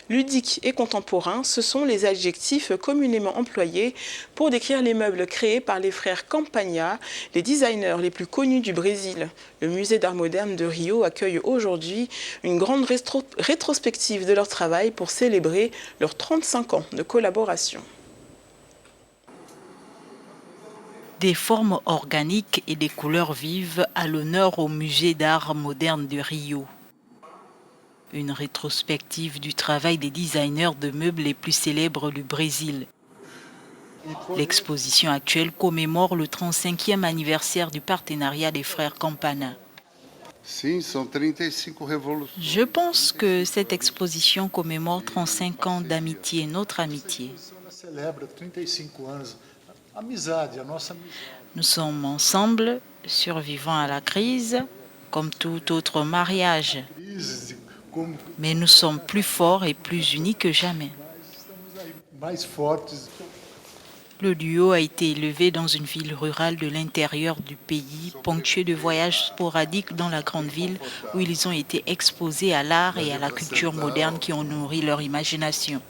Ludique et contemporain, ce sont les adjectifs communément employés pour décrire les meubles créés par les frères Campagna, les designers les plus connus du Brésil. Le musée d'art moderne de Rio accueille aujourd'hui une grande rétrospective de leur travail pour célébrer leurs 35 ans de collaboration. Des formes organiques et des couleurs vives à l'honneur au musée d'art moderne de Rio. Une rétrospective du travail des designers de meubles les plus célèbres du Brésil. L'exposition actuelle commémore le 35e anniversaire du partenariat des frères Campana. Je pense que cette exposition commémore 35 ans d'amitié, notre amitié. Nous sommes ensemble, survivants à la crise, comme tout autre mariage. Mais nous sommes plus forts et plus unis que jamais. Le duo a été élevé dans une ville rurale de l'intérieur du pays, ponctuée de voyages sporadiques dans la grande ville où ils ont été exposés à l'art et à la culture moderne qui ont nourri leur imagination.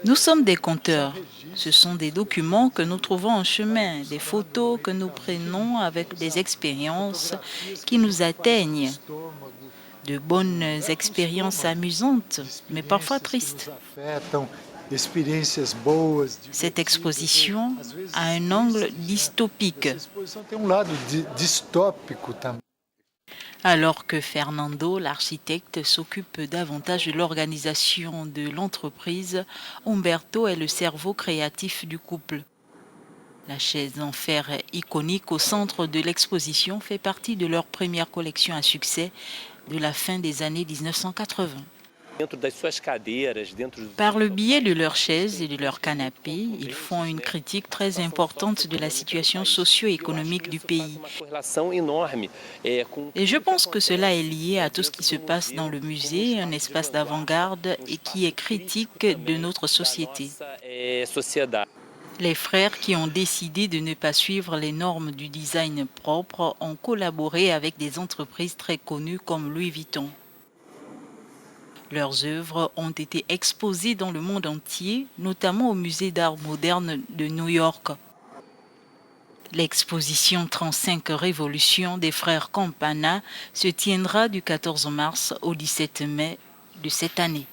Nous sommes des conteurs. Ce sont des documents que nous trouvons en chemin, des photos que nous prenons avec des expériences qui nous atteignent, de bonnes expériences amusantes, mais parfois tristes. Cette exposition a un angle dystopique. Alors que Fernando, l'architecte, s'occupe davantage de l'organisation de l'entreprise, Humberto est le cerveau créatif du couple. La chaise en fer iconique au centre de l'exposition fait partie de leur première collection à succès de la fin des années 1980. Par le biais de leurs chaises et de leurs canapés, ils font une critique très importante de la situation socio-économique du pays. Et je pense que cela est lié à tout ce qui se passe dans le musée, un espace d'avant-garde et qui est critique de notre société. Les frères qui ont décidé de ne pas suivre les normes du design propre ont collaboré avec des entreprises très connues comme Louis Vuitton. Leurs œuvres ont été exposées dans le monde entier, notamment au musée d'art moderne de New York. L'exposition 35 Révolutions des frères Campana se tiendra du 14 mars au 17 mai de cette année.